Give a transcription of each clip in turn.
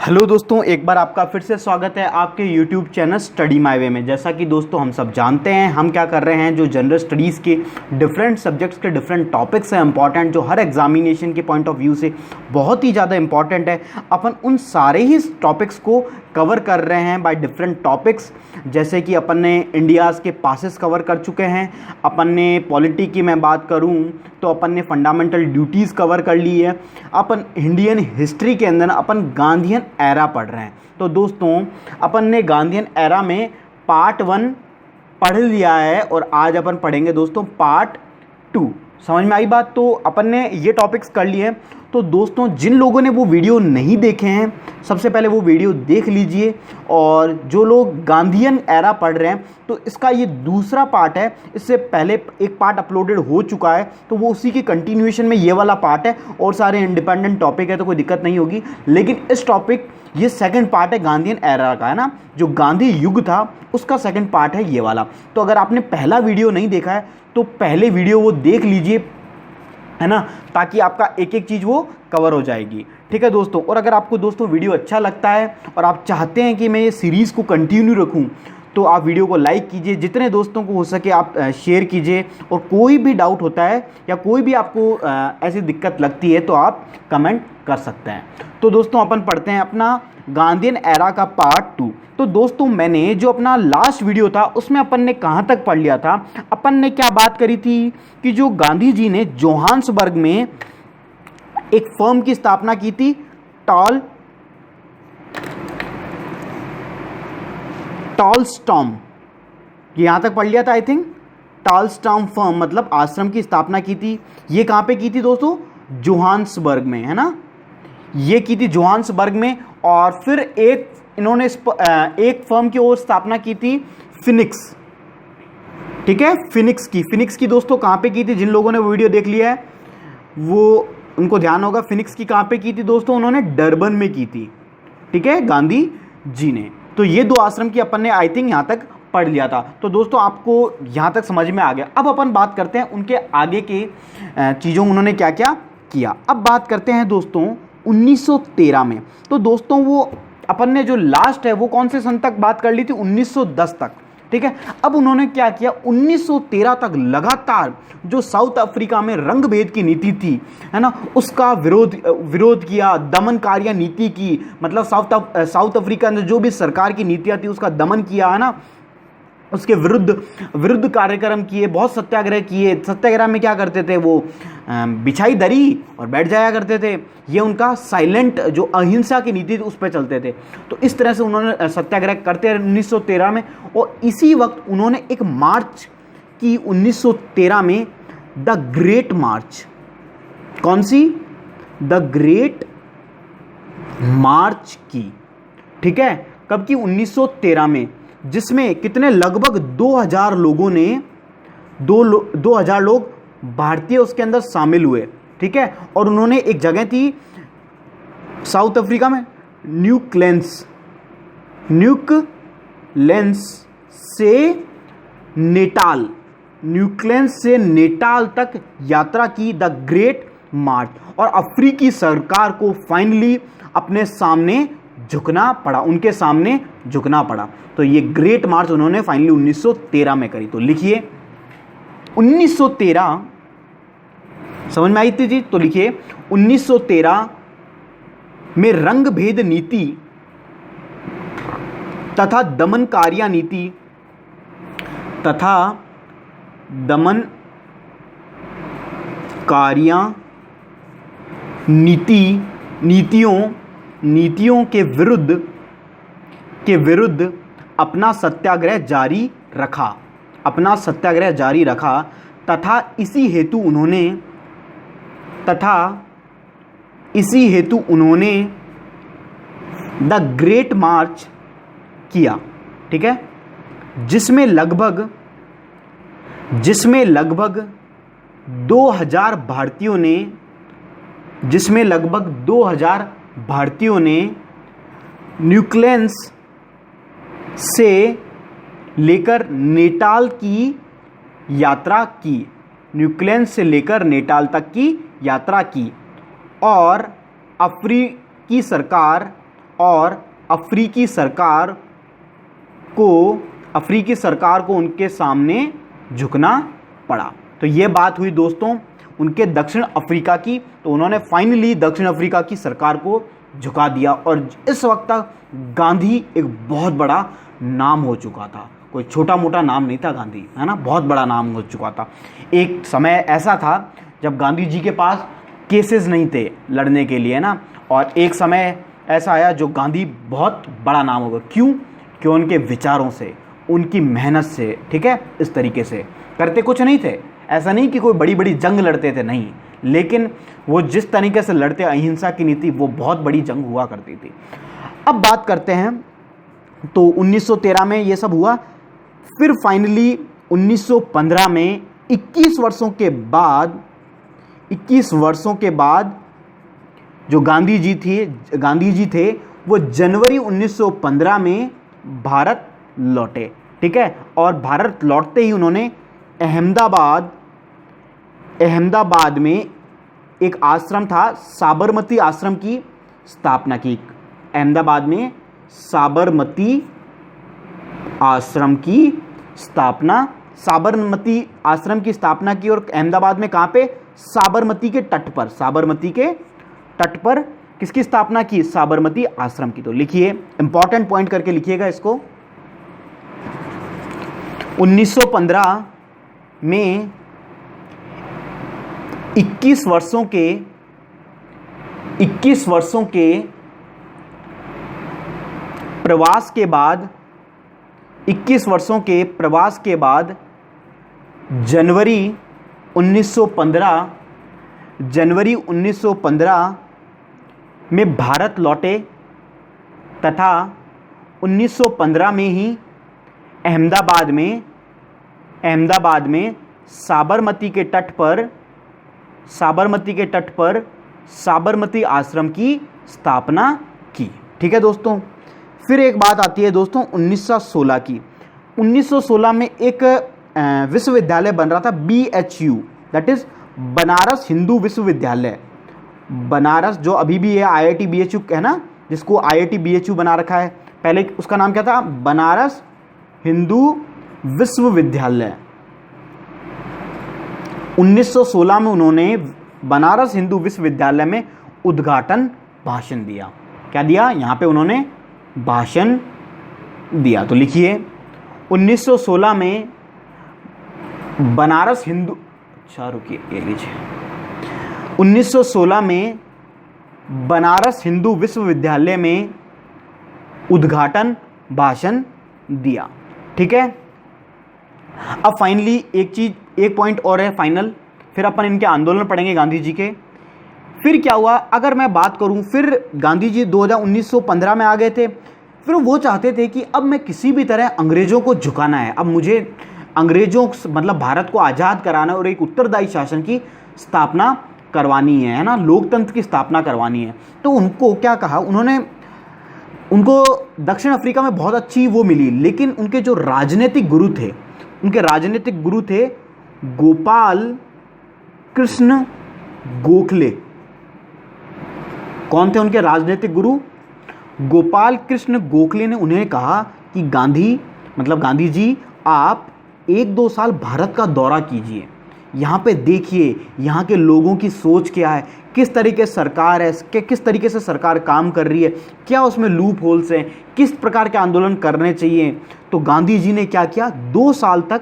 Hello दोस्तों, एक बार आपका फिर से स्वागत है आपके YouTube channel study my way में। जैसा कि दोस्तों हम सब जानते हैं, हम क्या कर रहे हैं, जो जनरल स्टडीज़ के डिफरेंट सब्जेक्ट्स के डिफरेंट टॉपिक्स हैं इंपॉर्टेंट, जो हर एग्जामिनेशन के पॉइंट ऑफ व्यू से बहुत ही ज़्यादा इंपॉर्टेंट है, अपन उन सारे ही टॉपिक्स को कवर कर रहे हैं बाय डिफरेंट टॉपिक्स। जैसे कि अपन ने इंडियाज़ के पासेस कवर कर चुके हैं, अपन ने पॉलिटी की मैं बात करूं तो अपन ने फंडामेंटल ड्यूटीज़ कवर कर ली है, अपन इंडियन हिस्ट्री के अंदर अपन गांधीयन एरा पढ़ रहे हैं। तो दोस्तों अपन ने गांधीयन एरा में पार्ट 1 पढ़ लिया है और आज अपन पढ़ेंगे दोस्तों पार्ट 2। समझ में आई बात? तो अपन ने ये टॉपिक्स कर लिए हैं। तो दोस्तों जिन लोगों ने वो वीडियो नहीं देखे हैं, सबसे पहले वो वीडियो देख लीजिए। और जो लोग गांधीयन एरा पढ़ रहे हैं तो इसका ये दूसरा पार्ट है। इससे पहले एक पार्ट अपलोडेड हो चुका है, तो वो उसी की कंटिन्यूएशन में ये वाला पार्ट है। और सारे इंडिपेंडेंट टॉपिक है तो कोई दिक्कत नहीं होगी, लेकिन इस टॉपिक ये सेकंड पार्ट है गांधीयन एरा का, है ना। जो गांधी युग था उसका सेकंड पार्ट है ये वाला। तो अगर आपने पहला वीडियो नहीं देखा है तो पहले वीडियो वो देख लीजिए, है ना, ताकि आपका एक एक चीज़ वो कवर हो जाएगी। ठीक है दोस्तों। और अगर आपको दोस्तों वीडियो अच्छा लगता है और आप चाहते हैं कि मैं ये सीरीज़ को कंटिन्यू रखूं, तो आप वीडियो को लाइक कीजिए, जितने दोस्तों को हो सके आप शेयर कीजिए। और कोई भी डाउट होता है या कोई भी आपको ऐसी दिक्कत लगती है तो आप कमेंट कर सकते हैं। तो दोस्तों अपन पढ़ते हैं अपना गांधीयन एरा का पार्ट 2। तो दोस्तों मैंने जो अपना लास्ट वीडियो था उसमें अपन ने कहाँ तक पढ़ लिया था, अपन ने क्या बात करी थी कि जो गांधी जी ने जोहान्सबर्ग में एक फर्म की स्थापना की थी, टॉलस्टॉम, यहां तक पढ़ लिया था आई थिंक। टॉलस्टॉम फर्म मतलब आश्रम की स्थापना की थी। ये कहां पे की थी दोस्तों? जोहान्सबर्ग में, है ना। ये की थी जोहान्सबर्ग में। और फिर इन्होंने एक फर्म की ओर स्थापना की थी, फिनिक्स। ठीक है, फिनिक्स की दोस्तों कहां पे की थी? जिन लोगों ने वो वीडियो देख लिया है वो उनको ध्यान होगा। फिनिक्स की कहां पे की थी दोस्तों? उन्होंने डरबन में की थी। ठीक है, गांधी जी ने। तो ये दो आश्रम की अपन ने आई थिंक यहां तक पढ़ लिया था। तो दोस्तों आपको यहां तक समझ में आ गया। अब अपन बात करते हैं उनके आगे के चीज़ों उन्होंने क्या क्या किया। अब बात करते हैं दोस्तों 1913 में। तो दोस्तों वो अपन ने जो लास्ट है वो कौन से सन तक बात कर ली थी? 1910 तक। ठीक है, अब उन्होंने क्या किया? 1913 तक लगातार जो साउथ अफ्रीका में रंग भेद की नीति थी, है ना, उसका विरोध किया, दमनकारिया नीति की। मतलब साउथ अफ्रीका में जो भी सरकार की नीतियां थी उसका दमन किया, है ना। उसके विरुद्ध कार्यक्रम किए, बहुत सत्याग्रह किए। सत्याग्रह में क्या करते थे वो? बिछाई दरी और बैठ जाया करते थे। ये उनका साइलेंट जो अहिंसा की नीति थी उस पर चलते थे। तो इस तरह से उन्होंने सत्याग्रह करते रहे 1913 में। और इसी वक्त उन्होंने एक मार्च की 1913 में, द ग्रेट मार्च। कौन सी? द ग्रेट मार्च की। ठीक है, कब की? 1913 में, जिसमें कितने लगभग 2000 लोगों ने 2000 लोग भारतीय उसके अंदर शामिल हुए। ठीक है, और उन्होंने एक जगह थी साउथ अफ्रीका में, न्यूक्लेंस से नेटाल तक यात्रा की, द ग्रेट मार्च। और अफ्रीकी सरकार को फाइनली अपने सामने झुकना पड़ा, उनके सामने झुकना पड़ा। तो ये ग्रेट मार्च उन्होंने फाइनली 1913 में करी। तो लिखिए 1913, समझ में आई थी जी? तो लिखिए 1913 में रंग भेद नीति तथा दमनकारिया नीतियों के विरुद्ध अपना सत्याग्रह जारी रखा तथा इसी हेतु उन्होंने द ग्रेट मार्च किया। ठीक है, जिसमें लगभग 2000 भारतीयों ने न्यूक्लियस से लेकर नेटाल की यात्रा की, न्यूक्लियस से लेकर नेटाल तक की यात्रा की और अफ्रीकी सरकार और अफ्रीकी सरकार को उनके सामने झुकना पड़ा। तो ये बात हुई दोस्तों उनके दक्षिण अफ्रीका की। तो उन्होंने फाइनली दक्षिण अफ्रीका की सरकार को झुका दिया और इस वक्त तक गांधी एक बहुत बड़ा नाम हो चुका था, कोई छोटा मोटा नाम नहीं था गांधी, है ना, बहुत बड़ा नाम हो चुका था। एक समय ऐसा था जब गांधी जी के पास केसेस नहीं थे लड़ने के लिए, ना, और एक समय ऐसा आया जो गांधी बहुत बड़ा नाम होगा। क्यों? क्यों? उनके विचारों से, उनकी मेहनत से, ठीक है, इस तरीके से करते कुछ नहीं थे, ऐसा नहीं कि कोई बड़ी बड़ी जंग लड़ते थे, नहीं, लेकिन वो जिस तरीके से लड़ते, अहिंसा की नीति, वो बहुत बड़ी जंग हुआ करती थी। अब बात करते हैं तो 1913 में ये सब हुआ। फिर फाइनली 1915 में 21 वर्षों के बाद जो गांधी जी थे वो जनवरी 1915 में भारत लौटे, ठीक है। और भारत लौटते ही उन्होंने अहमदाबाद में एक आश्रम था, साबरमती आश्रम की स्थापना की। अहमदाबाद में साबरमती आश्रम की स्थापना की। और अहमदाबाद में कहाँ पे? साबरमती के तट पर किसकी स्थापना की? साबरमती आश्रम की। तो लिखिए, इंपॉर्टेंट पॉइंट करके लिखिएगा इसको। 1915 में 21 वर्षों के प्रवास के बाद 21 वर्षों के प्रवास के बाद जनवरी 1915 में भारत लौटे तथा 1915 में ही अहमदाबाद में साबरमती के तट पर साबरमती आश्रम की स्थापना की। ठीक है दोस्तों। फिर एक बात आती है दोस्तों 1916 की। 1916 में एक विश्वविद्यालय बन रहा था, BHU, that is Banaras Hindu विश्वविद्यालय। बनारस जो अभी भी है IIT BHU है ना, जिसको IIT BHU बना रखा है, पहले उसका नाम क्या था? बनारस हिंदू विश्वविद्यालय। 1916 में उन्होंने बनारस हिंदू विश्वविद्यालय में उद्घाटन भाषण दिया। क्या दिया? यहाँ पे उन्होंने भाषण दिया। तो लिखिए 1916 में बनारस हिंदू, अच्छा रुकिए, ये लीजिए, 1916 में बनारस हिंदू विश्वविद्यालय में उद्घाटन भाषण दिया। ठीक है। अब फाइनली एक पॉइंट और है फाइनल, फिर अपन इनके आंदोलन पढ़ेंगे गांधी जी के। फिर क्या हुआ अगर मैं बात करूं, फिर गांधी जी 1915 में आ गए थे। फिर वो चाहते थे कि अब मैं किसी भी तरह अंग्रेजों को झुकाना है, अब मुझे अंग्रेजों मतलब भारत को आज़ाद कराना और एक उत्तरदायी शासन की स्थापना करवानी है ना, लोकतंत्र की स्थापना करवानी है। तो उनको क्या कहा उन्होंने, उनको दक्षिण अफ्रीका में बहुत अच्छी वो मिली, लेकिन उनके जो राजनीतिक गुरु थे, गोपाल कृष्ण गोखले। कौन थे उनके राजनीतिक गुरु? गोपाल कृष्ण गोखले ने उन्हें कहा कि गांधी जी आप 1-2 साल भारत का दौरा कीजिए, यहाँ पे देखिए यहाँ के लोगों की सोच क्या है, किस तरीके सरकार है, किस तरीके से सरकार काम कर रही है, क्या उसमें लूप होल्स हैं, किस प्रकार के आंदोलन करने चाहिए। तो गांधी जी ने क्या किया, 2 साल तक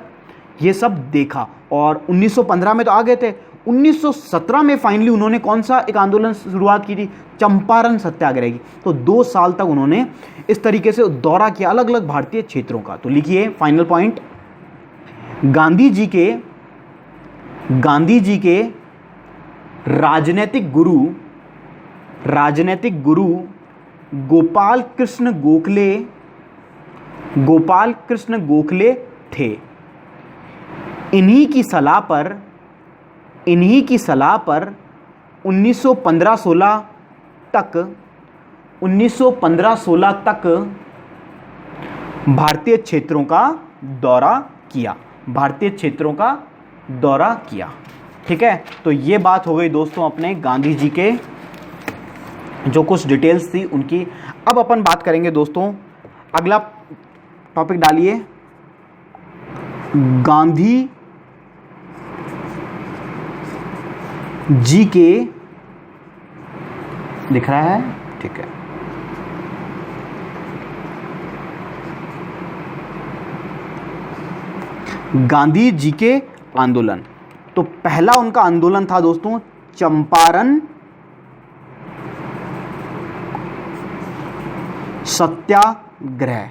ये सब देखा और 1915 में तो आ गए थे। 1917 में फाइनली उन्होंने कौन सा एक आंदोलन शुरुआत की थी? चंपारण सत्याग्रह की। तो 2 साल तक उन्होंने इस तरीके से दौरा किया अलग अलग भारतीय क्षेत्रों का। तो लिखिए फाइनल पॉइंट, गांधी जी के राजनीतिक गुरु गोपाल कृष्ण गोखले थे। इन्हीं की सलाह पर 1915-16 तक भारतीय क्षेत्रों का दौरा किया। ठीक है। तो ये बात हो गई दोस्तों अपने गांधी जी के जो कुछ डिटेल्स थी उनकी। अब अपन बात करेंगे दोस्तों, अगला टॉपिक डालिए, गांधी जी के, दिख रहा है, ठीक है, गांधी जी के आंदोलन। तो पहला उनका आंदोलन था दोस्तों चंपारण सत्याग्रह।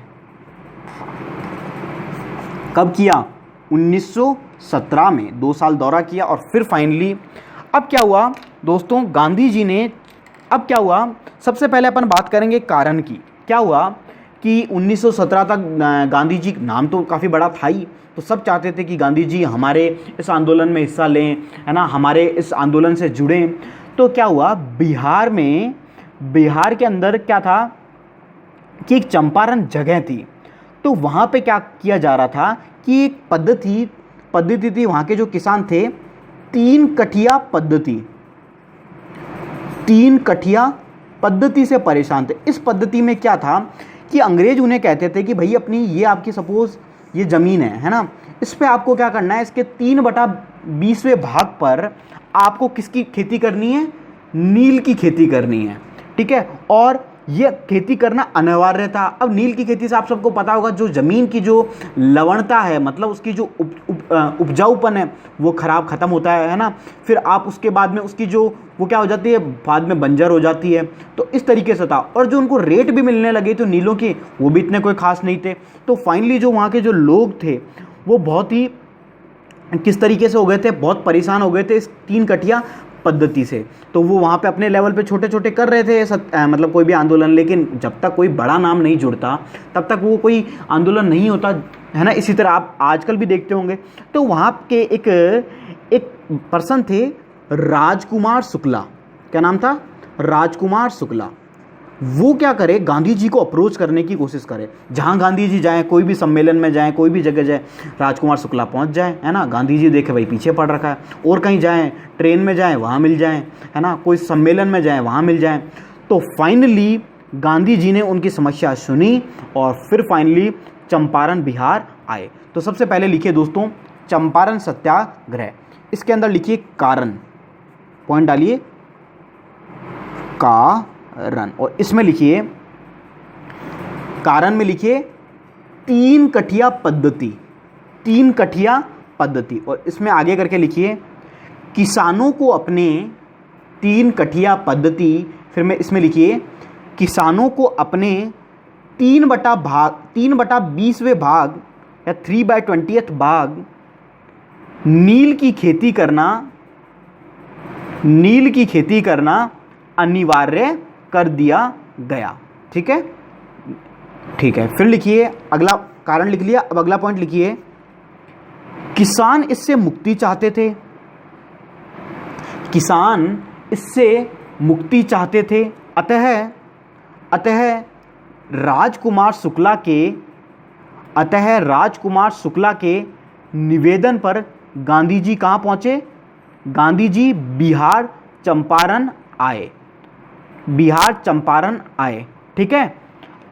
कब किया? 1917 में, 2 साल दौरा किया और फिर फाइनली अब क्या हुआ दोस्तों, गांधी जी ने, अब क्या हुआ, सबसे पहले अपन बात करेंगे कारण की। क्या हुआ कि 1917 तक गांधी जी, नाम तो काफ़ी बड़ा था ही, तो सब चाहते थे कि गांधी जी हमारे इस आंदोलन में हिस्सा लें, है ना, हमारे इस आंदोलन से जुड़ें। तो क्या हुआ, बिहार में, बिहार के अंदर क्या था कि एक चंपारण जगह थी, तो वहाँ पे क्या किया जा रहा था कि एक पद्धति थी, वहाँ के जो किसान थे, 3 कठिया पद्धति से परेशान थे। इस पद्धति में क्या था कि अंग्रेज उन्हें कहते थे कि भाई अपनी ये आपकी सपोज ये ज़मीन है ना, इस पे आपको क्या करना है, इसके 3/20 भाग पर आपको किसकी खेती करनी है, नील की खेती करनी है, ठीक है, और ये खेती करना अनिवार्य था। अब नील की खेती से आप सबको पता होगा, जो ज़मीन की जो लवणता है, मतलब उसकी जो उपजाऊपन है वो ख़त्म होता है ना, फिर आप उसके बाद में उसकी जो वो क्या हो जाती है, बाद में बंजर हो जाती है। तो इस तरीके से था, और जो उनको रेट भी मिलने लगे तो नीलों की, वो भी इतने कोई ख़ास नहीं थे। तो फाइनली जो वहाँ के जो लोग थे वो बहुत ही किस तरीके से हो गए थे, बहुत परेशान हो गए थे इस 3 कठिया पद्धति से। तो वो वहाँ पे अपने लेवल पे छोटे छोटे कर रहे थे मतलब कोई भी आंदोलन, लेकिन जब तक कोई बड़ा नाम नहीं जुड़ता तब तक वो कोई आंदोलन नहीं होता, है ना। इसी तरह आप आजकल भी देखते होंगे। तो वहाँ के एक पर्सन थे राजकुमार शुक्ला, क्या नाम था, राजकुमार शुक्ला। वो क्या करे, गांधी जी को अप्रोच करने की कोशिश करे, जहाँ गांधी जी जाएँ, कोई भी सम्मेलन में जाएँ, कोई भी जगह जाए, राजकुमार शुक्ला पहुँच जाए, है ना। गांधी जी देखे भाई पीछे पड़ रखा है, और कहीं जाएँ, ट्रेन में जाएँ वहाँ मिल जाएँ, है ना, कोई सम्मेलन में जाएँ वहाँ मिल जाएँ। तो फाइनली गांधी जी ने उनकी समस्या सुनी और फिर फाइनली चंपारण बिहार आए। तो सबसे पहले लिखिए दोस्तों चंपारण सत्याग्रह, इसके अंदर लिखिए कारण, पॉइंट डालिए कारण, और इसमें लिखिए, कारण में लिखिए 3 कठिया पद्धति, 3 कठिया पद्धति, और इसमें आगे करके लिखिए किसानों को अपने 3 कठिया पद्धति, फिर में इसमें लिखिए किसानों को अपने 3/20 भाग या 3/20 भाग नील की खेती करना अनिवार्य कर दिया गया। ठीक है, ठीक है। फिर लिखिए, अगला कारण लिख लिया, अब अगला पॉइंट लिखिए, किसान इससे मुक्ति चाहते थे, किसान इससे मुक्ति चाहते थे, अतः राजकुमार शुक्ला के निवेदन पर गांधी जी कहाँ पहुँचे, गांधी जी बिहार चंपारण आए। ठीक है,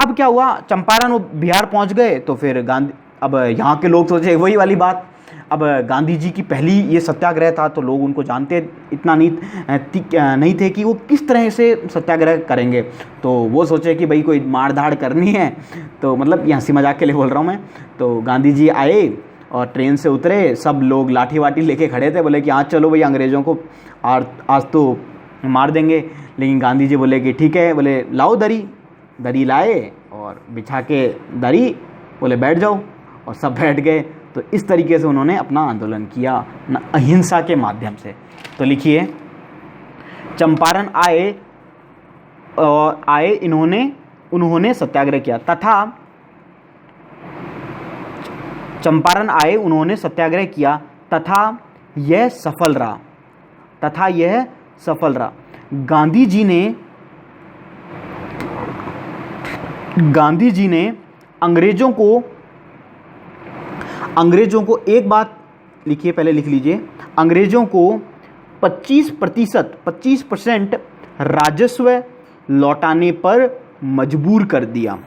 अब क्या हुआ, चंपारण वो बिहार पहुंच गए, तो फिर गांधी, अब यहाँ के लोग सोचे वही वाली बात, अब गांधी जी की पहली ये सत्याग्रह था, तो लोग उनको जानते इतना नहीं थे कि वो किस तरह से सत्याग्रह करेंगे। तो वो सोचे कि भाई कोई मार धाड़ करनी है, तो मतलब ये हंसी मजाक के लिए बोल रहा हूँ मैं। तो गांधी जी आए और ट्रेन से उतरे, सब लोग लाठी वाठी लेके खड़े थे, बोले कि आज चलो भाई अंग्रेज़ों को आज तो मार देंगे। लेकिन गांधी जी बोले कि ठीक है, बोले लाओ दरी लाए और बिछा के दरी, बोले बैठ जाओ, और सब बैठ गए। तो इस तरीके से उन्होंने अपना आंदोलन किया ना, अहिंसा के माध्यम से। तो लिखिए चंपारण आए उन्होंने सत्याग्रह किया, तथा चंपारण आए उन्होंने सत्याग्रह किया तथा यह सफल रहा। गांधी जी ने अंग्रेजों को एक बात लिखिए, पहले लिख लीजिए, अंग्रेजों को 25% राजस्व लौटाने पर मजबूर कर दिया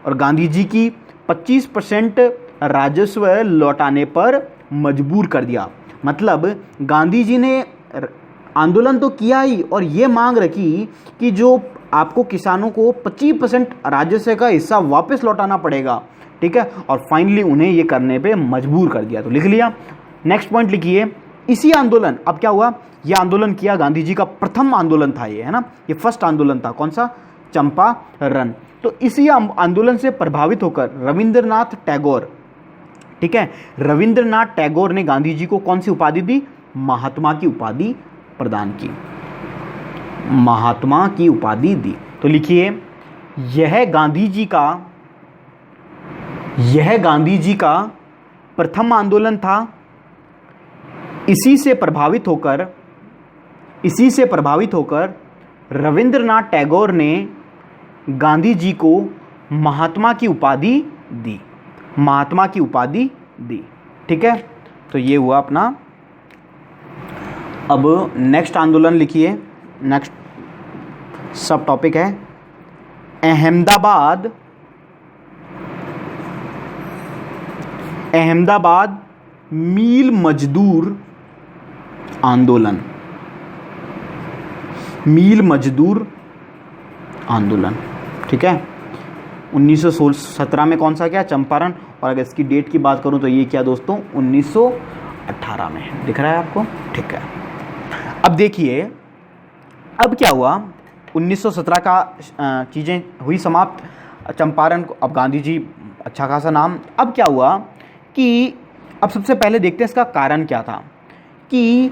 और गांधी जी की 25% राजस्व लौटाने पर मजबूर कर दिया। मतलब गांधी जी ने आंदोलन तो किया ही और ये मांग रखी कि जो आपको किसानों को 25% राजस्व का हिस्सा वापस लौटाना पड़ेगा, ठीक है, और फाइनली उन्हें ये करने पे मजबूर कर दिया। तो लिख लिया। नेक्स्ट पॉइंट लिखिए, इसी आंदोलन, अब क्या हुआ, ये आंदोलन किया गांधी जी का प्रथम आंदोलन था ये, है ना, ये फर्स्ट आंदोलन था। कौन सा? चंपारण। तो इसी आंदोलन से प्रभावित होकर रविंद्रनाथ टैगोर, ठीक है, रविंद्रनाथ टैगोर ने गांधी जी को कौन सी उपाधि दी? महात्मा की उपाधि प्रदान की, महात्मा की उपाधि दी। तो लिखिए, यह गांधी जी का प्रथम आंदोलन था। इसी से प्रभावित होकर रविंद्रनाथ टैगोर ने गांधी जी को महात्मा की उपाधि दी, महात्मा की उपाधि दी, ठीक है। तो ये हुआ अपना। अब नेक्स्ट आंदोलन लिखिए, नेक्स्ट सब टॉपिक है अहमदाबाद मील मजदूर आंदोलन, मील मजदूर आंदोलन, ठीक है। 1917 में कौन सा क्या? चंपारण। और अगर इसकी डेट की बात करूं तो ये क्या दोस्तों? 1918 में। दिख रहा है आपको? ठीक है। अब देखिए, अब क्या हुआ, 1917 का चीज़ें हुई समाप्त, चंपारण को, अब गांधी जी, अच्छा खासा नाम। अब क्या हुआ कि अब सबसे पहले देखते हैं इसका कारण क्या था कि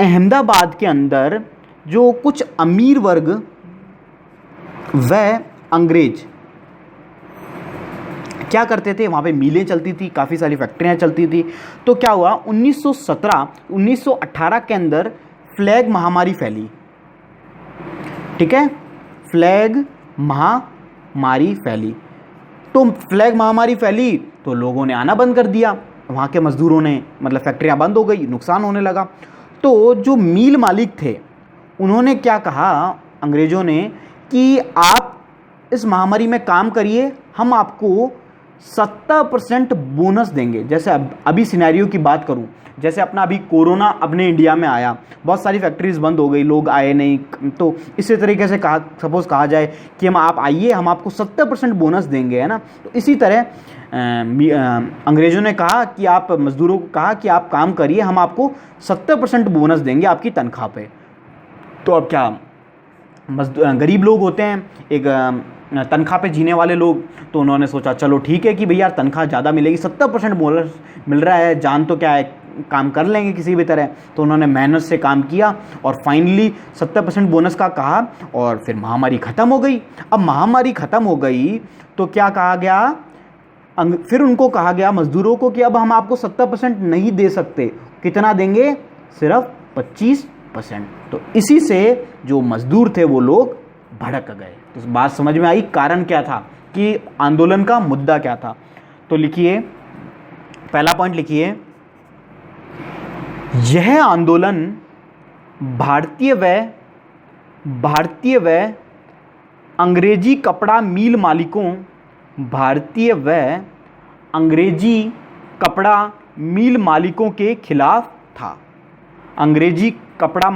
अहमदाबाद के अंदर जो कुछ अमीर वर्ग व अंग्रेज क्या करते थे, वहाँ पे मिलें चलती थी, काफ़ी सारी फैक्ट्रियाँ चलती थी। तो क्या हुआ, 1918 के अंदर फ्लैग महामारी फैली, ठीक है, फ्लैग महामारी फैली। तो फ्लैग महामारी फैली तो लोगों ने आना बंद कर दिया, वहाँ के मजदूरों ने, मतलब फैक्ट्रियाँ बंद हो गई, नुकसान होने लगा। तो जो मील मालिक थे उन्होंने क्या कहा, अंग्रेज़ों ने, कि आप इस महामारी में काम करिए, हम आपको 70% बोनस देंगे। जैसे अभी सिनेरियो की बात करूं, जैसे अपना अभी कोरोना अपने इंडिया में आया, बहुत सारी फैक्ट्रीज बंद हो गई, लोग आए नहीं, तो इसी तरीके से सपोज कहा जाए कि आप आइए, हम आपको 70% बोनस देंगे, है ना। तो इसी तरह अंग्रेज़ों ने कहा कि आप मजदूरों को कहा कि आप काम करिए, हम आपको 70% बोनस देंगे आपकी तनख्वाह पे। तो अब क्या, गरीब लोग होते हैं, एक तनख्वाह पे जीने वाले लोग, तो उन्होंने सोचा चलो ठीक है कि भैया तनख्वाह ज़्यादा मिलेगी, 70% बोनस मिल रहा है, जान तो क्या है, काम कर लेंगे किसी भी तरह। तो उन्होंने मेहनत से काम किया और फाइनली 70% बोनस का कहा, और फिर महामारी ख़त्म हो गई। अब महामारी ख़त्म हो गई तो क्या कहा गया, फिर उनको कहा गया मजदूरों को कि अब हम आपको 70% नहीं दे सकते, कितना देंगे? सिर्फ 25%। तो इसी से जो मजदूर थे वो लोग भड़क गए। तो बात समझ में आई, कारण क्या था कि आंदोलन का मुद्दा क्या था। तो लिखिए, पहला पॉइंट लिखिए, यह आंदोलन भारतीय व अंग्रेजी कपड़ा मिल मालिकों, भारतीय व अंग्रेजी कपड़ा मिल मालिकों के खिलाफ था, अंग्रेजी कपड़ा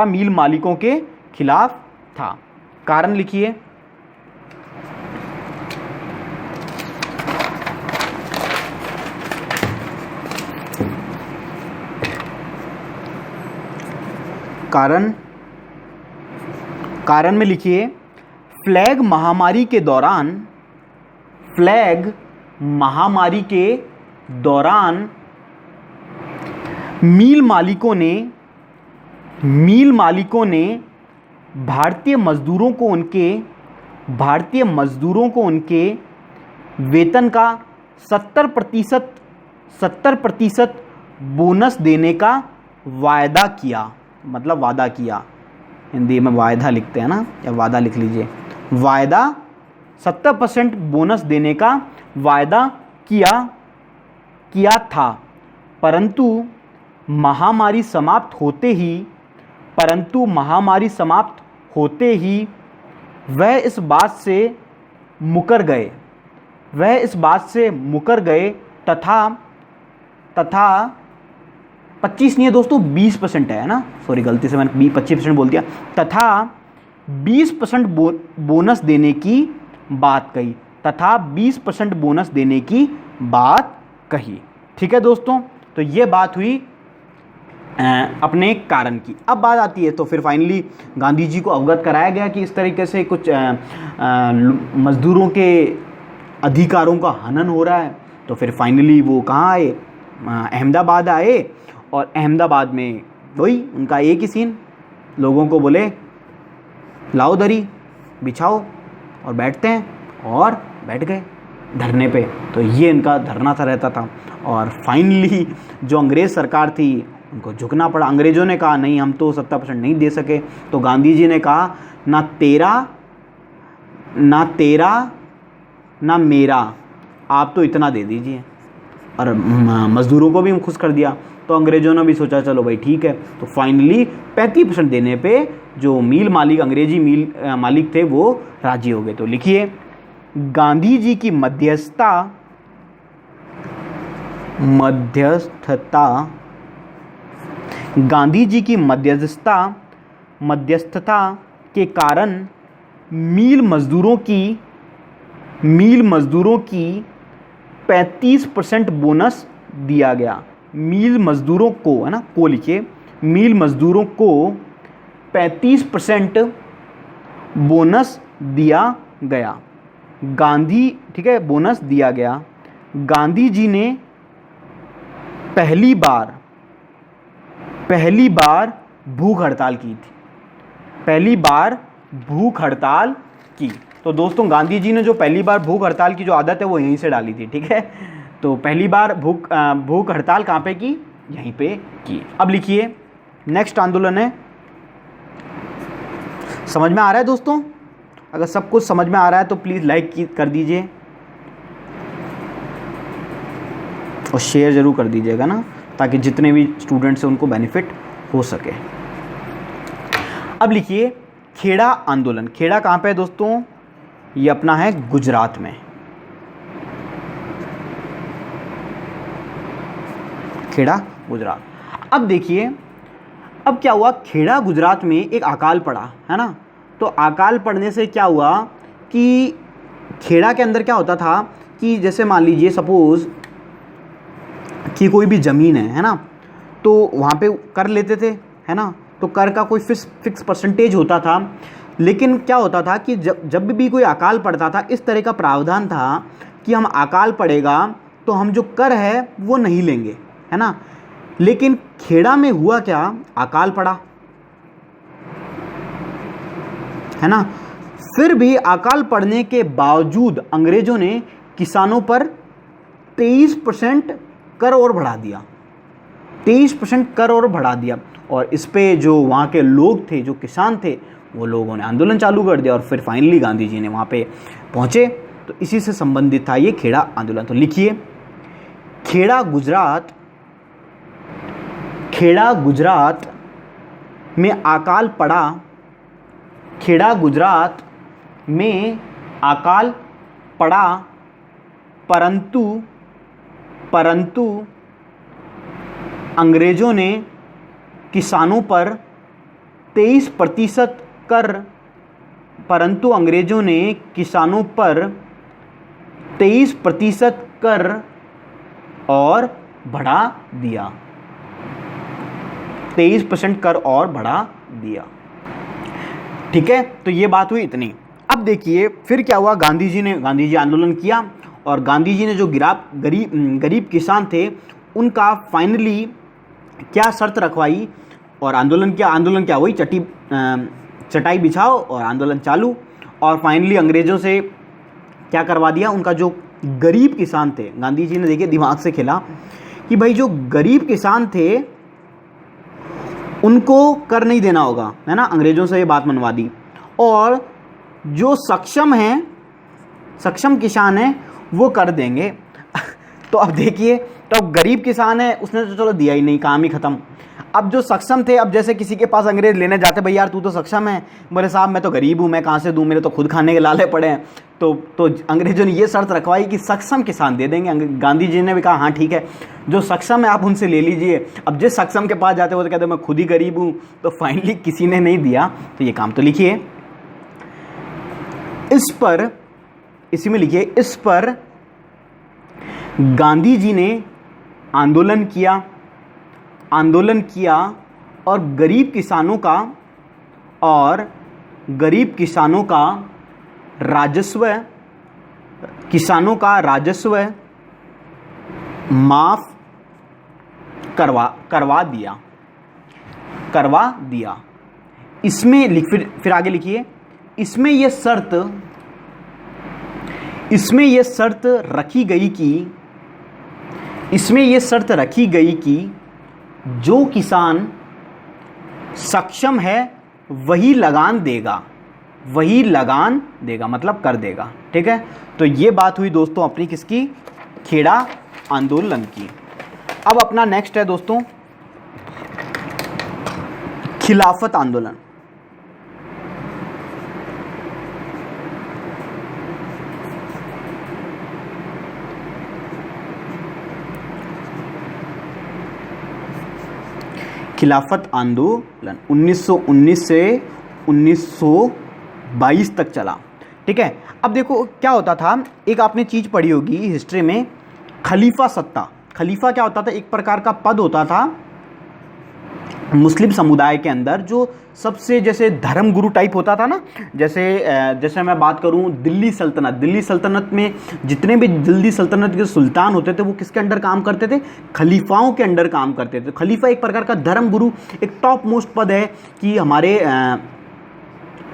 मिल मालिकों के खिलाफ था। कारण लिखिए, कारण में लिखिए, फ्लैग महामारी के दौरान मिल मालिकों ने भारतीय मजदूरों को उनके वेतन का 70% बोनस देने का वादा किया, मतलब वादा किया, हिंदी में वायदा लिखते हैं ना, या वादा लिख लीजिए, वायदा 70% बोनस देने का वायदा किया था। परंतु महामारी समाप्त होते ही वह इस बात से मुकर गए, वह इस बात से मुकर गए तथा 25 नहीं है दोस्तों, 20% है ना, सॉरी गलती से मैंने 25% बोल दिया, तथा 20% बोनस देने की बात कही, तथा 20% बोनस देने की बात कही। ठीक है दोस्तों, तो ये बात हुई अपने कारण की। अब बात आती है तो फिर फाइनली गांधी जी को अवगत कराया गया कि इस तरीके से कुछ मजदूरों के अधिकारों का हनन हो रहा है। तो फिर फाइनली वो कहाँ आए, अहमदाबाद आए, और अहमदाबाद में वही उनका एक ही सीन, लोगों को बोले लाओ दरी बिछाओ और बैठते हैं, और बैठ गए धरने पे। तो ये इनका धरना सा रहता था। और फाइनली जो अंग्रेज़ सरकार थी उनको झुकना पड़ा। अंग्रेज़ों ने कहा नहीं, हम तो 70% नहीं दे सके। तो गांधी जी ने कहा ना तेरा ना मेरा, आप तो इतना दे दीजिए, और मज़दूरों को भी खुश कर दिया। तो अंग्रेज़ों ने भी सोचा चलो भाई ठीक है। तो फाइनली 35% देने पे जो मिल मालिक, अंग्रेजी मिल मालिक थे, वो राजी हो गए। तो लिखिए, गांधी जी की मध्यस्थता गांधी जी की मध्यस्थता के कारण मिल मजदूरों की 35% बोनस दिया गया। मिल मजदूरों को, है ना, को लिखिए, मिल मजदूरों को 35% बोनस दिया गया। गांधी, ठीक है, बोनस दिया गया। गांधी जी ने पहली बार भूख हड़ताल की थी, पहली बार भूख हड़ताल की। तो दोस्तों गांधी जी ने जो पहली बार भूख हड़ताल की जो आदत है वो यहीं से डाली थी। ठीक है, तो पहली बार भूख हड़ताल कहाँ पे की, यहीं पे की। अब लिखिए, नेक्स्ट आंदोलन है, समझ में आ रहा है दोस्तों? अगर सब कुछ समझ में आ रहा है तो प्लीज़ लाइक कर दीजिए और शेयर ज़रूर कर दीजिएगा ना, ताकि जितने भी स्टूडेंट्स हैं उनको बेनिफिट हो सके। अब लिखिए, खेड़ा आंदोलन। खेड़ा कहाँ पे है दोस्तों? ये अपना है गुजरात में। खेड़ा गुजरात। अब देखिए, अब क्या हुआ, खेड़ा गुजरात में एक अकाल पड़ा, है ना। तो अकाल पड़ने से क्या हुआ कि खेड़ा के अंदर क्या होता था कि जैसे मान लीजिए सपोज़ कि कोई भी ज़मीन है ना, तो वहाँ पे कर लेते थे, है ना। तो कर का कोई फिक्स परसेंटेज होता था। लेकिन क्या होता था कि जब भी कोई अकाल पड़ता था, इस तरह का प्रावधान था कि हम अकाल पड़ेगा तो हम जो कर है वो नहीं लेंगे, है ना। लेकिन खेड़ा में हुआ क्या, अकाल पड़ा, है ना। फिर भी अकाल पड़ने के बावजूद अंग्रेजों ने किसानों पर 23% कर और बढ़ा दिया, 23% कर और बढ़ा दिया। और इस पे जो वहाँ के लोग थे, जो किसान थे, वो लोगों ने आंदोलन चालू कर दिया। और फिर फाइनली गांधी जी ने वहाँ पे पहुँचे। तो इसी से संबंधित था ये खेड़ा आंदोलन। तो लिखिए, खेड़ा गुजरात में अकाल पड़ा। खेड़ा गुजरात में अकाल पड़ा, परंतु अंग्रेज़ों ने किसानों पर 23% कर, परंतु अंग्रेज़ों ने किसानों पर 23% कर और बढ़ा दिया, 23% कर और बढ़ा दिया। ठीक है, तो ये बात हुई इतनी। अब देखिए फिर क्या हुआ, गांधी जी आंदोलन किया, और गांधी जी ने जो गरीब किसान थे उनका फाइनली क्या शर्त रखवाई और आंदोलन क्या हुई, चटाई बिछाओ और आंदोलन चालू। और फाइनली अंग्रेज़ों से क्या करवा दिया, उनका जो गरीब किसान थे, गांधी जी ने देखिए दिमाग से खेला कि भाई जो गरीब किसान थे उनको कर नहीं देना होगा, है ना। अंग्रेज़ों से ये बात मनवा दी। और जो सक्षम किसान हैं वो कर देंगे। तो अब देखिए तो गरीब किसान है उसने तो चलो दिया ही नहीं, काम ही खत्म। अब जो सक्षम थे, अब जैसे किसी के पास अंग्रेज लेने जाते, भाई यार तू तो सक्षम है, बोले साहब मैं तो गरीब हूँ, मैं कहाँ से दूँ, मेरे तो खुद खाने के लाले पड़े हैं। तो अंग्रेजों ने ये शर्त रखवाई कि सक्षम किसान दे देंगे। गांधी जी ने भी कहा हाँ ठीक है, जो सक्षम है आप उनसे ले लीजिए। अब जिस सक्षम के पास जाते वो तो कहते मैं खुद ही गरीब हूँ, तो फाइनली किसी ने नहीं दिया। तो ये काम तो लिखिए, इस पर, इसी में लिखिए, इस पर गांधी जी ने आंदोलन किया और गरीब किसानों का राजस्व माफ करवा दिया। इसमें फिर आगे लिखिए, इसमें यह शर्त रखी गई कि जो किसान सक्षम है वही लगान देगा, मतलब कर देगा। ठीक है, तो ये बात हुई दोस्तों अपनी किसकी, खेड़ा आंदोलन की। अब अपना नेक्स्ट है दोस्तों खिलाफत आंदोलन। खिलाफत आंदोलन 1919 से 1922 तक चला। ठीक है, अब देखो क्या होता था, एक आपने चीज़ पढ़ी होगी हिस्ट्री में, खलीफा सत्ता। खलीफा क्या होता था, एक प्रकार का पद होता था मुस्लिम समुदाय के अंदर, जो सबसे जैसे धर्मगुरु टाइप होता था ना। जैसे मैं बात करूं दिल्ली सल्तनत में जितने भी दिल्ली सल्तनत के सुल्तान होते थे वो किसके अंडर काम करते थे, खलीफाओं के अंडर काम करते थे। खलीफा एक प्रकार का धर्मगुरु, एक टॉप मोस्ट पद है कि हमारे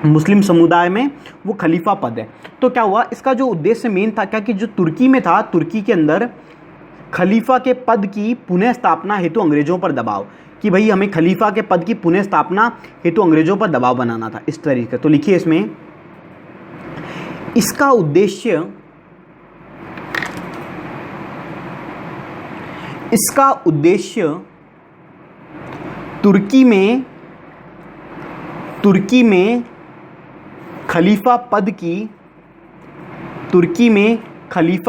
मुस्लिम समुदाय में वो खलीफा पद है। तो क्या हुआ, इसका जो उद्देश्य मेन था क्या कि जो तुर्की में था, तुर्की के अंदर खलीफा के पद की पुनः स्थापना हेतु अंग्रेजों पर दबाव, कि भाई हमें खलीफा के पद की पुनः स्थापना हेतु अंग्रेजों पर दबाव बनाना था, इस तरीके। तो लिखिए इसमें, इसका उद्देश्य तुर्की में खलीफा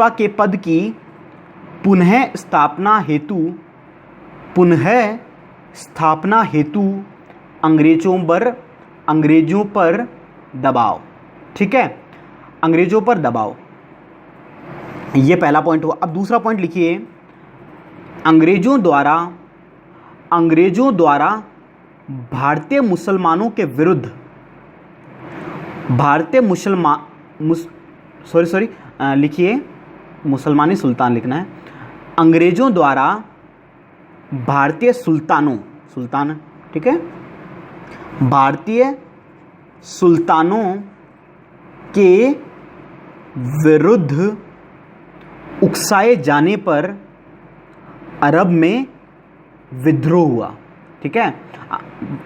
के पद की पुनः स्थापना हेतु अंग्रेजों पर दबाव। ठीक है, अंग्रेजों पर दबाव, ये पहला पॉइंट हुआ। अब दूसरा पॉइंट लिखिए, अंग्रेजों द्वारा भारतीय मुसलमानों के विरुद्ध, लिखिए मुसलमानी सुल्तान लिखना है, अंग्रेजों द्वारा भारतीय सुल्तान, ठीक है, भारतीय सुल्तानों के विरुद्ध उकसाए जाने पर अरब में विद्रोह हुआ। ठीक है,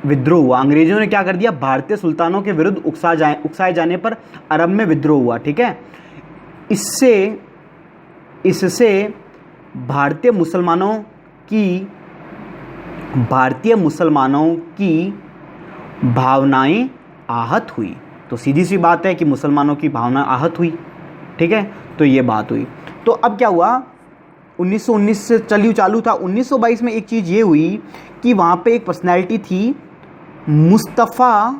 विद्रोह हुआ, अंग्रेजों ने क्या कर दिया, भारतीय सुल्तानों के विरुद्ध उकसाए जाने पर अरब में विद्रोह हुआ। ठीक है, इससे भारतीय मुसलमानों की भावनाएं आहत हुई। तो सीधी सी बात है कि मुसलमानों की भावना आहत हुई। ठीक है, तो ये बात हुई। तो अब क्या हुआ, 1919 से चालू था। 1922 में एक चीज़ ये हुई कि वहाँ पे एक पर्सनैलिटी थी मुस्तफ़ा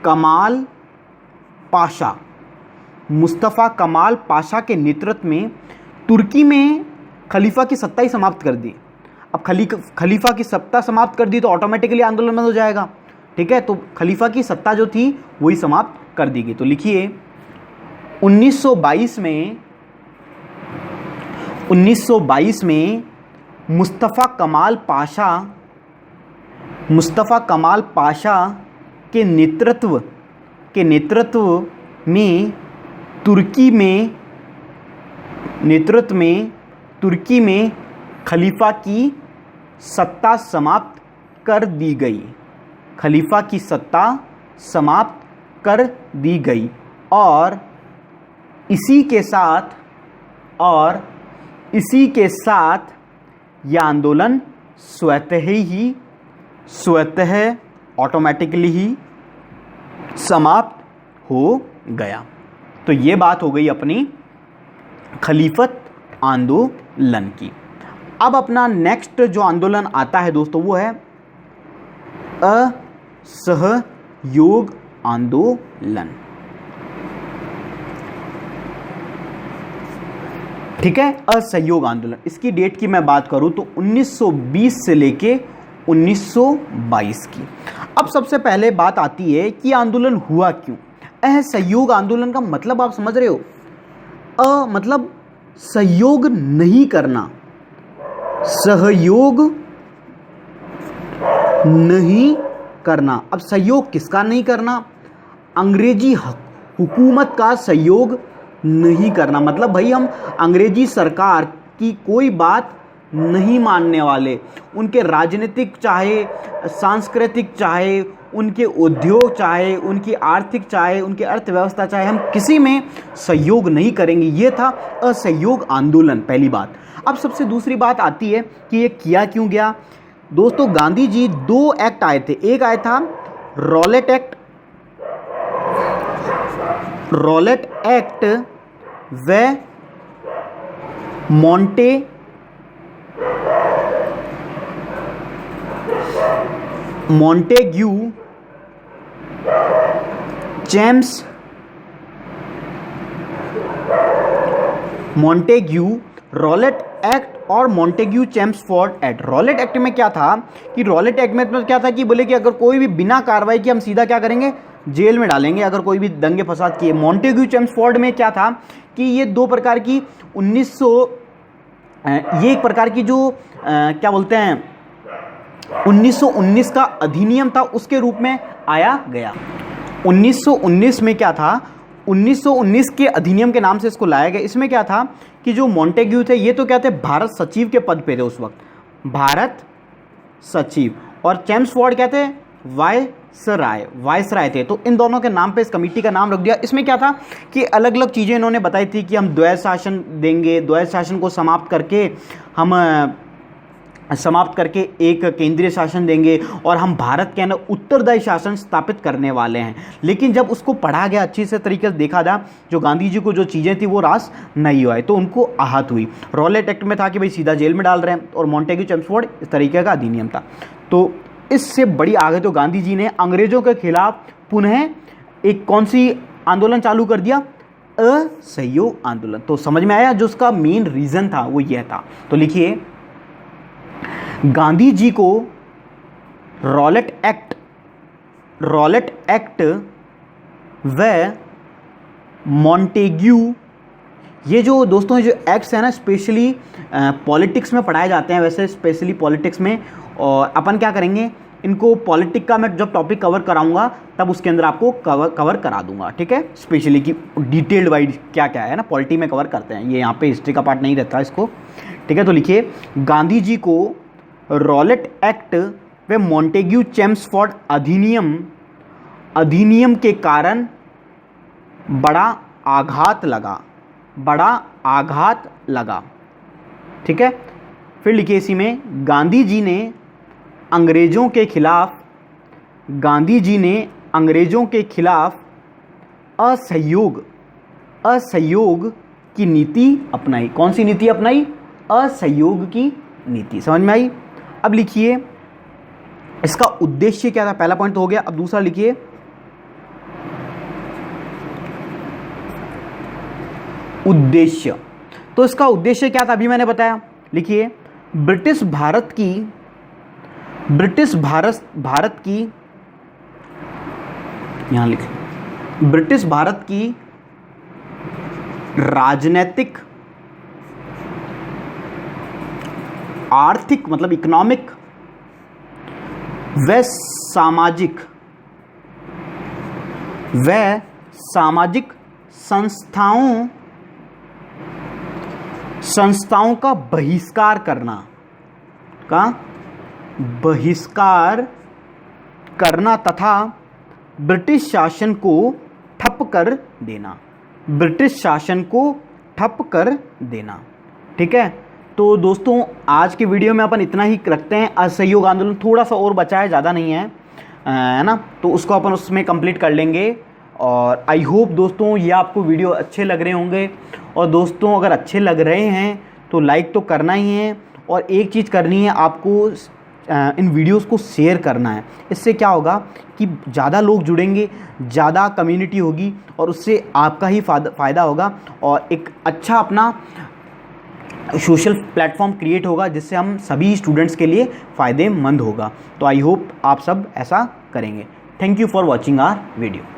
कमाल पाशा के नेतृत्व में तुर्की में खलीफा की सत्ता ही समाप्त कर दी। अब खलीफा की सत्ता समाप्त कर दी तो ऑटोमेटिकली आंदोलन बंद हो जाएगा। ठीक है, तो खलीफा की सत्ता जो थी वही समाप्त कर दी गई। तो लिखिए 1922 में मुस्तफ़ा कमाल पाशा के नेतृत्व में तुर्की में खलीफा की सत्ता समाप्त कर दी गई। खलीफा की सत्ता समाप्त कर दी गई और इसी के साथ यह आंदोलन स्वतः ऑटोमेटिकली ही समाप्त हो गया। तो ये बात हो गई अपनी खलीफत आंदोलन की। अब अपना नेक्स्ट जो आंदोलन आता है दोस्तों वो है असहयोग आंदोलन। ठीक है, असहयोग आंदोलन। इसकी डेट की मैं बात करूं तो 1920 से लेके 1922 की। अब सबसे पहले बात आती है कि आंदोलन हुआ क्यों। असहयोग आंदोलन का मतलब आप समझ रहे हो, मतलब सहयोग नहीं करना, सहयोग नहीं करना। अब सहयोग किसका नहीं करना? अंग्रेजी हुकूमत का सहयोग नहीं करना। मतलब भाई हम अंग्रेजी सरकार की कोई बात नहीं मानने वाले, उनके राजनीतिक चाहे सांस्कृतिक चाहे उनके उद्योग चाहे उनकी आर्थिक चाहे उनकी अर्थव्यवस्था चाहे, हम किसी में सहयोग नहीं करेंगे। ये था असहयोग आंदोलन, पहली बात। अब सबसे दूसरी बात आती है कि ये किया क्यों गया। दोस्तों गांधी जी 2 एक्ट आए थे। एक आया था रॉलेट एक्ट व मॉन्टेग्यू रॉलेट एक्ट और Montagu Chelmsford Act. Rowlatt Act में क्या था कि रॉलेट एक्ट में क्या था कि बोले कि अगर कोई भी बिना कार्रवाई के हम सीधा क्या करेंगे, जेल में डालेंगे अगर कोई भी दंगे फसाद किए। मॉन्टेग्यू चेम्सफोर्ड में क्या था कि ये 2 प्रकार की ये एक प्रकार की जो क्या बोलते हैं 1919 का अधिनियम था, उसके रूप में आया गया। 1919 में क्या था, 1919 के अधिनियम के नाम से इसको लाया गया। इसमें क्या था कि जो मॉन्टेग्यू थे ये तो क्या थे, भारत सचिव के पद पे थे उस वक्त, भारत सचिव, और चेम्सफोर्ड क्या थे, वायसराय थे। तो इन दोनों के नाम पे इस कमेटी का नाम रख दिया। इसमें क्या था कि अलग अलग चीज़ें इन्होंने बताई थी कि हम द्वैध शासन देंगे, द्वैध शासन को समाप्त करके एक केंद्रीय शासन देंगे और हम भारत के अंदर उत्तरदायी शासन स्थापित करने वाले हैं। लेकिन जब उसको पढ़ा गया अच्छी से तरीके से देखा था, जो गांधी जी को जो चीज़ें थी वो रास नहीं हुआ है, तो उनको आहत हुई। रॉलेट एक्ट में था कि भाई सीधा जेल में डाल रहे हैं, और मॉन्टेग्यू चेम्सफोर्ड इस तरीके का अधिनियम था। तो इससे बड़ी आगे तो गांधी जी ने अंग्रेजों के खिलाफ पुनः एक कौन सी आंदोलन चालू कर दिया, असहयोग आंदोलन। तो समझ में आया, जो उसका मेन रीजन था वो यह था। तो लिखिए, गांधी जी को रॉलेट एक्ट व मॉन्टेग्यू, ये जो दोस्तों जो एक्ट्स हैं ना, स्पेशली पॉलिटिक्स में पढ़ाए जाते हैं, वैसे स्पेशली पॉलिटिक्स में। और अपन क्या करेंगे, इनको पॉलिटिक्स का मैं जब टॉपिक कवर कराऊंगा तब उसके अंदर आपको कवर करा दूंगा, ठीक है। स्पेशली कि डिटेल्ड वाइज क्या क्या है ना, पॉलिटी में कवर करते हैं, ये यहाँ पे हिस्ट्री का पार्ट नहीं रहता इसको, ठीक है। तो लिखिए, गांधी जी को रॉलेट एक्ट व मॉन्टेग्यू चेम्सफोर्ड अधिनियम के कारण बड़ा आघात लगा, ठीक है। फिर लिखिए इसी में, गांधी जी ने अंग्रेजों के खिलाफ असहयोग की नीति अपनाई। कौन सी नीति अपनाई? असहयोग की नीति। समझ में आई? अब लिखिए इसका उद्देश्य क्या था। पहला पॉइंट तो हो गया। अब दूसरा लिखिए, उद्देश्य। तो इसका उद्देश्य क्या था, अभी मैंने बताया। लिखिए, ब्रिटिश भारत की यहां लिखिए, ब्रिटिश भारत की राजनीतिक, आर्थिक मतलब इकोनॉमिक व सामाजिक संस्थाओं का बहिष्कार करना तथा ब्रिटिश शासन को ठप कर देना। ब्रिटिश शासन को ठप कर देना। ठीक है, तो दोस्तों आज के वीडियो में अपन इतना ही रखते हैं। असहयोग आंदोलन थोड़ा सा और बचा है, ज़्यादा नहीं है ना, तो उसको अपन उसमें कंप्लीट कर लेंगे। और आई होप दोस्तों ये आपको वीडियो अच्छे लग रहे होंगे। और दोस्तों अगर अच्छे लग रहे हैं तो लाइक तो करना ही है, और एक चीज़ करनी है आपको, इन वीडियोस को शेयर करना है। इससे क्या होगा कि ज़्यादा लोग जुड़ेंगे, ज़्यादा कम्युनिटी होगी, और उससे आपका ही फ़ायदा होगा, और एक अच्छा अपना सोशल प्लेटफॉर्म क्रिएट होगा जिससे हम सभी स्टूडेंट्स के लिए फ़ायदेमंद होगा। तो आई होप आप सब ऐसा करेंगे। Thank you for watching our video.